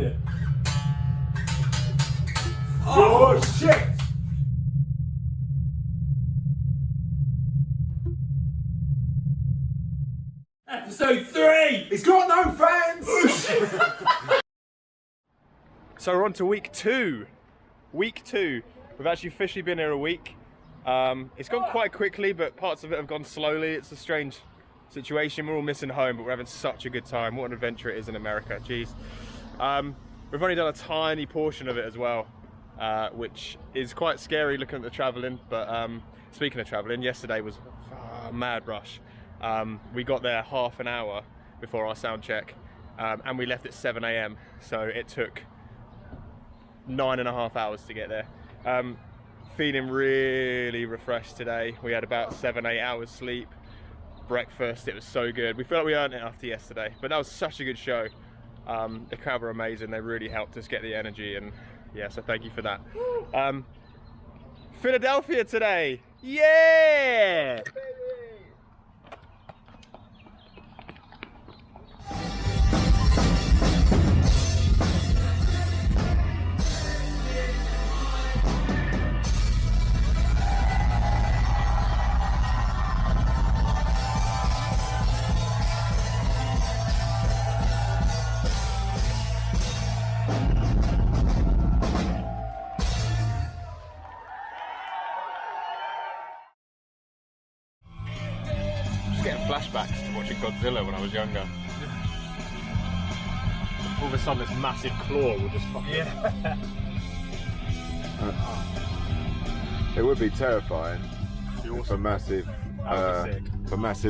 it. Oh shit! Episode 3! He's got no fans! So we're on to week 2. Week 2. We've actually officially been here a week. It's gone quite quickly, but parts of it have gone slowly. It's a strange situation. We're all missing home, but we're having such a good time. What an adventure it is in America, jeez. We've only done a tiny portion of it as well, which is quite scary looking at the travelling. But speaking of travelling, yesterday was a mad rush. We got there half an hour before our sound check, and we left at 7 AM, so it took 9.5 hours to get there. Feeling really refreshed today. We had about 7-8 hours sleep, breakfast, it was so good. We feel like we earned it after yesterday, but that was such a good show. The crowd were amazing, they really helped us get the energy, and yeah, so thank you for that. Philadelphia today, yeah! Getting flashbacks to watching Godzilla when I was younger. All of a sudden, this massive claw will just fucking. It would be terrifying if a massive,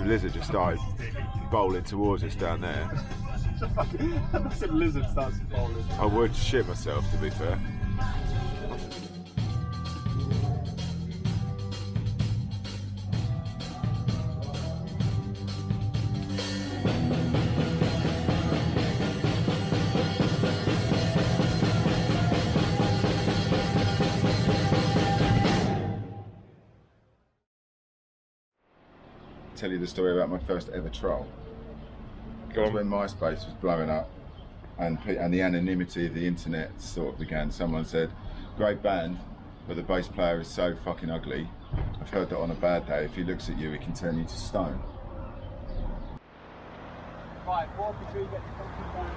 lizard just started bowling towards us down there. A massive lizard starts bowling. I would shit myself, to be fair. Tell you the story about my first ever troll. Go on. When MySpace was blowing up and the anonymity of the internet sort of began, someone said, great band, but the bass player is so fucking ugly. I've heard that on a bad day, if he looks at you, he can turn you to stone. Right, walk between get the fucking down.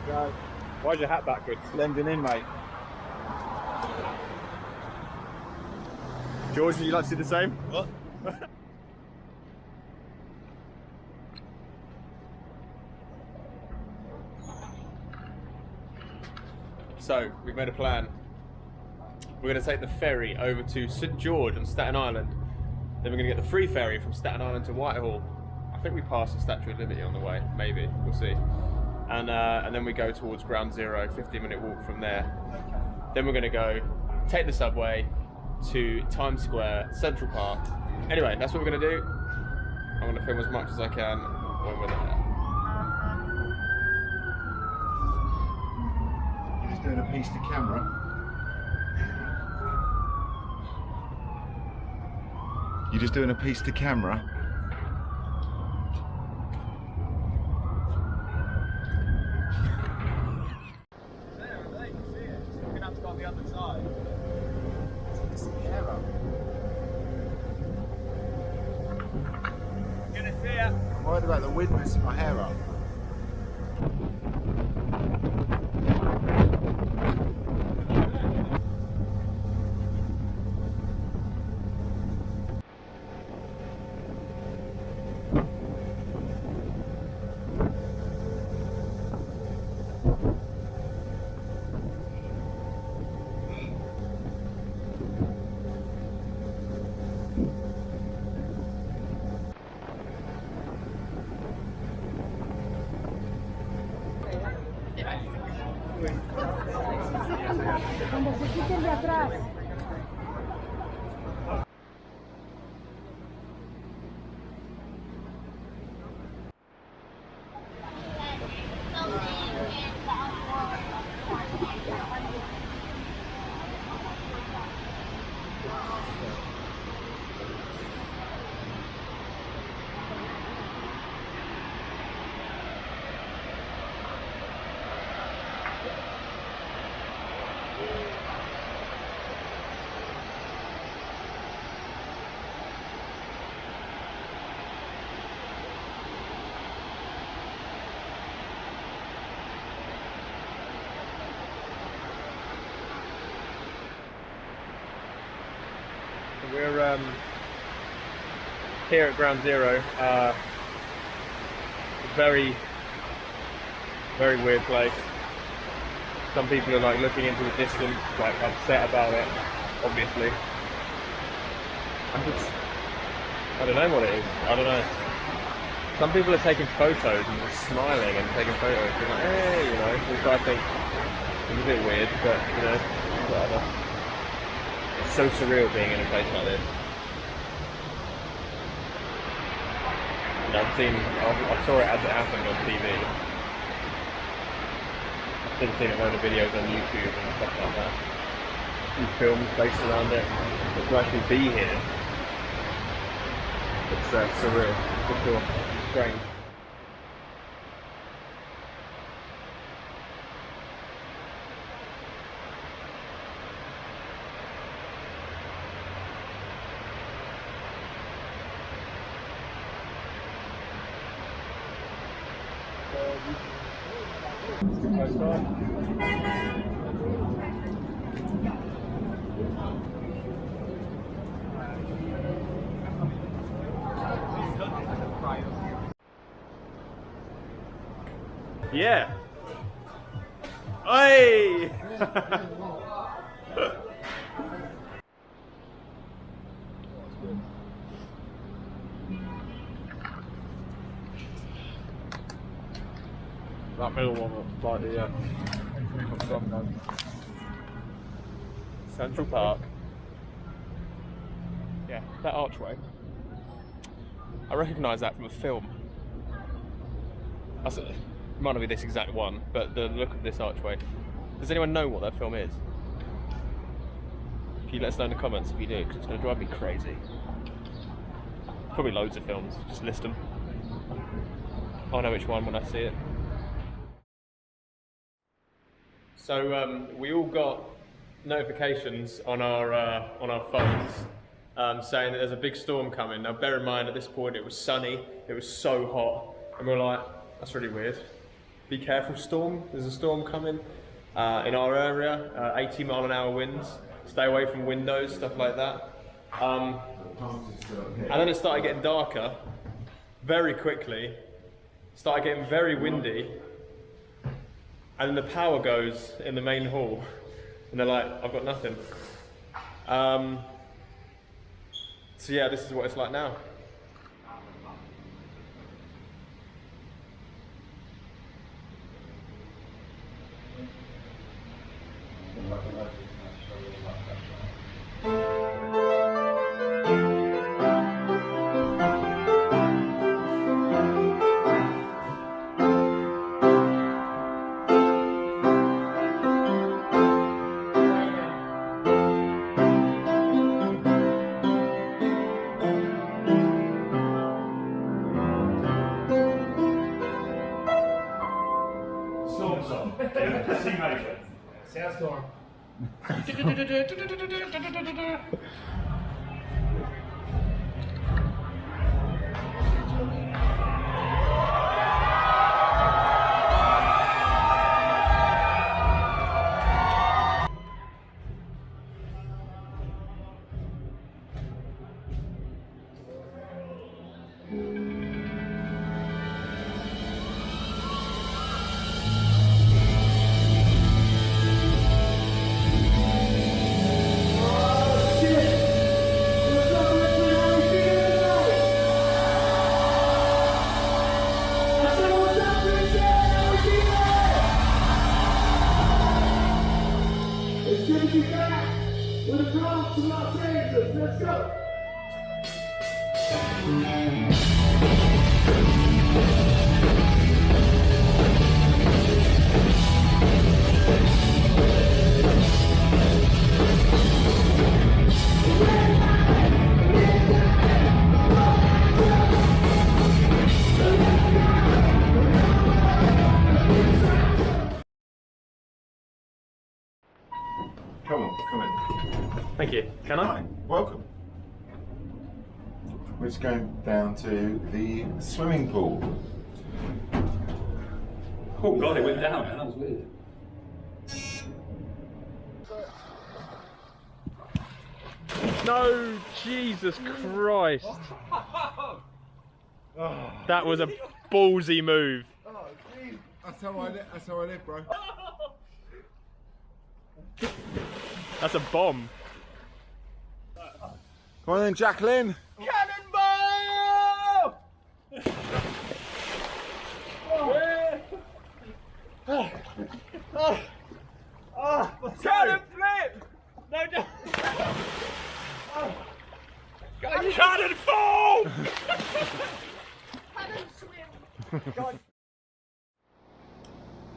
Go. Why's your hat backwards? Blending in, mate. George, would you like to do the same? What? So, we've made a plan. We're going to take the ferry over to St George on Staten Island. Then we're going to get the free ferry from Staten Island to Whitehall. I think we pass the Statue of Liberty on the way, maybe, we'll see. And then we go towards Ground Zero, 15-minute walk from there. Then we're going to go take the subway to Times Square, Central Park. Anyway, that's what we're going to do. I'm going to film as much as I can when we're there. Doing a piece to camera. You're just doing a piece to camera. There, I think you see it. We're going to have to go on the other side. I'm going to see it. I'm worried about the wind messing my hair up. Cuando se quiten de atrás. We're here at Ground Zero. Very weird place. Some people are like looking into the distance, like upset about it, obviously. I don't know what it is. I don't know. Some people are taking photos and just smiling and taking photos, and like, hey, you know, which I think is a bit weird, but you know, whatever. It's so surreal being in a place like this. And I saw it as it happened on TV. I've still seen a load of videos on YouTube and stuff like that. And films based around it. But to actually be here, it's surreal, for sure. Strange. Yeah. Hey. That middle one looks like the Central Park. Yeah, that archway. I recognise that from a film. It might not be this exact one, but the look of this archway. Does anyone know what that film is? Can you let us know in the comments if you do, because it's going to drive me crazy. Probably loads of films, just list them. I'll know which one when I see it. So we all got notifications on our phones saying that there's a big storm coming. Now bear in mind at this point it was sunny, it was so hot, and we're like, that's really weird. Be careful, storm. There's a storm coming in our area. 80-mile-an-hour winds. Stay away from windows, stuff like that. And then it started getting darker very quickly. Started getting very windy. And then the power goes in the main hall. And they're like, I've got nothing. So yeah, this is what it's like now. C major. Sandstorm. Come on, come in. Thank you. Can I? Hi, welcome. We're just going down to the swimming pool. Oh god, it went down. That was weird. No, Jesus Christ. That was a ballsy move. Oh, geez. That's how I live, bro. That's a bomb. Come on then, Jacqueline. Cannonball! Cannon flip! No, no. Cannon fall! Cannon swim!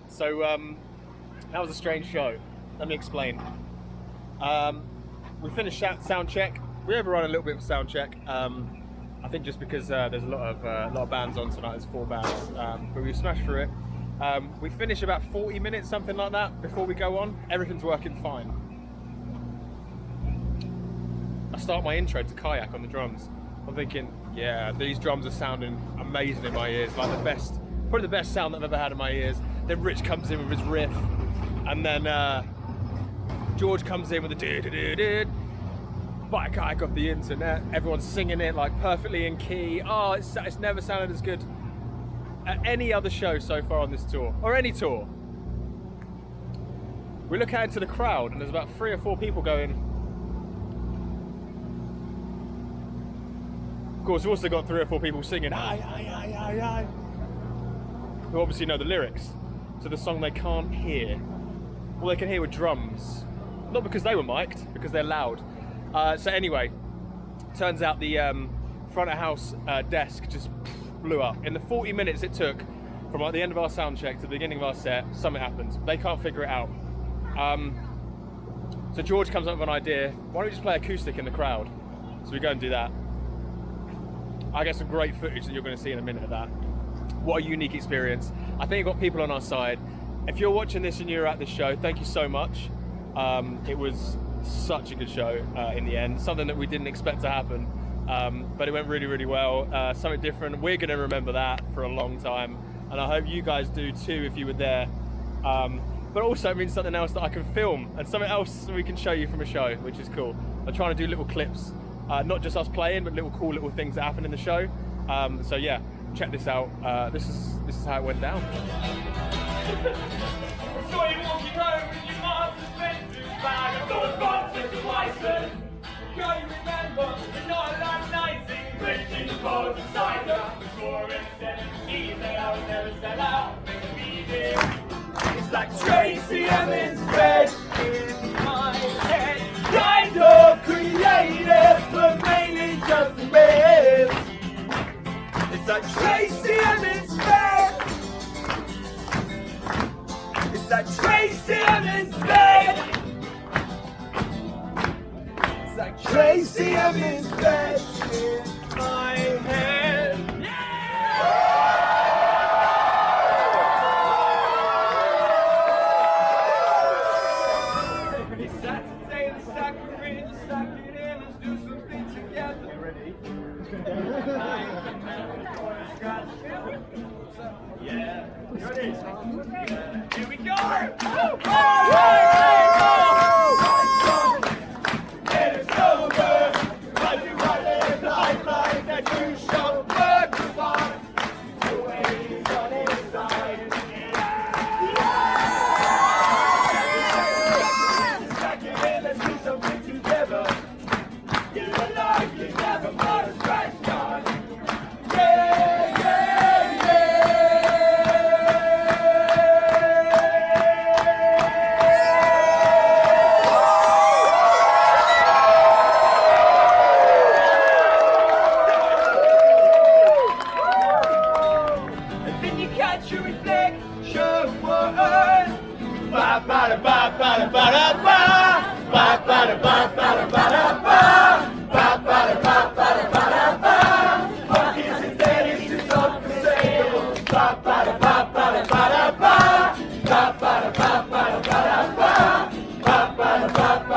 So, that was a strange show. Let me explain. We finished sound check. We overrun a little bit of sound check. I think just because there's a lot of bands on tonight. There's 4 bands, but we smashed through it. We finish about 40 minutes, something like that, before we go on. Everything's working fine. I start my intro to Kayak on the drums. I'm thinking, yeah, these drums are sounding amazing in my ears, like the best, probably the best sound that I've ever had in my ears. Then Rich comes in with his riff, and then George comes in with the do-do-do-do. Buy a Kayak off the internet. Everyone's singing it like perfectly in key. Oh, it's never sounded as good at any other show so far on this tour, or any tour. We look out into the crowd, and there's about 3 or 4 people going. Of course, we've also got 3 or 4 people singing, aye, aye, aye, aye, aye, who obviously know the lyrics to the song they can't hear. All they can hear were drums. Not because they were mic'd, because they're loud. So anyway, turns out the front of house desk just blew up. In the 40 minutes it took from like the end of our sound check to the beginning of our set, something happened. They can't figure it out. So George comes up with an idea. Why don't we just play acoustic in the crowd? So we go and do that. I get some great footage that you're going to see in a minute of that. What a unique experience. I think you've got people on our side. If you're watching this and you're at this show, thank you so much. It was such a good show in the end. Something that we didn't expect to happen, but it went really, really well. Something different. We're going to remember that for a long time, and I hope you guys do too if you were there. But also it means something else that I can film, and something else we can show you from a show, which is cool. I'm trying to do little clips, not just us playing, but cool little things that happen in the show. So yeah, check this out. This is how it went down. So you're walking home with your mom's suspended bag of those boxes of Wyson. Can't you remember the night last night singing preaching the boards of cider? The scoring 17 that I would never sell out. It's like Tracy Emin's bed in my head. Kind of creative, but mainly just the best. It's like Tracy Emin's bed. It's like Tracy Emin's bed. It's like Tracy Emin's bed in my head. It's Saturday, the sacrament, the sacred in, let's do something together. You ready? Yeah. You ready? Here we go! And it's over. But you got it like that you shall work upon. The waves on his side. Let's do something together. Get it alive, you never put a scratch on. Yeah, yeah, yeah. And then you catch your reflection word. Ba ba da ba ba da ba da ba. Ba ba da ba ba da ba da ba. Ba ba da ba ba da ba da ba. What is it that is just up for sale? Ba ba da ba ba da ba da ba. Ba ba da ba ba da ba da ba. Ba ba da ba ba.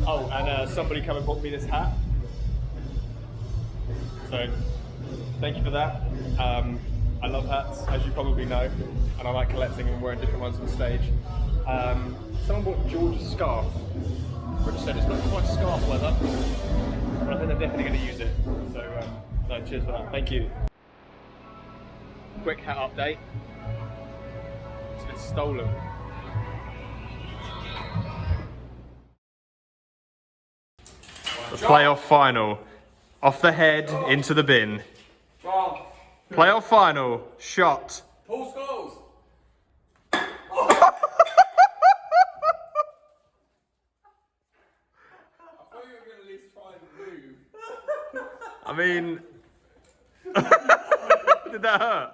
Oh, and somebody come and bought me this hat. So, thank you for that. I love hats, as you probably know, and I like collecting and wearing different ones on stage. Someone bought George's scarf, which said it's not quite scarf leather, but I think they're definitely going to use it. So, no, cheers for that. Thank you. Quick hat update. It's been stolen. The playoff final. Off the head, into the bin. Playoff final. Shot. Paul Scholes. I mean, did that hurt?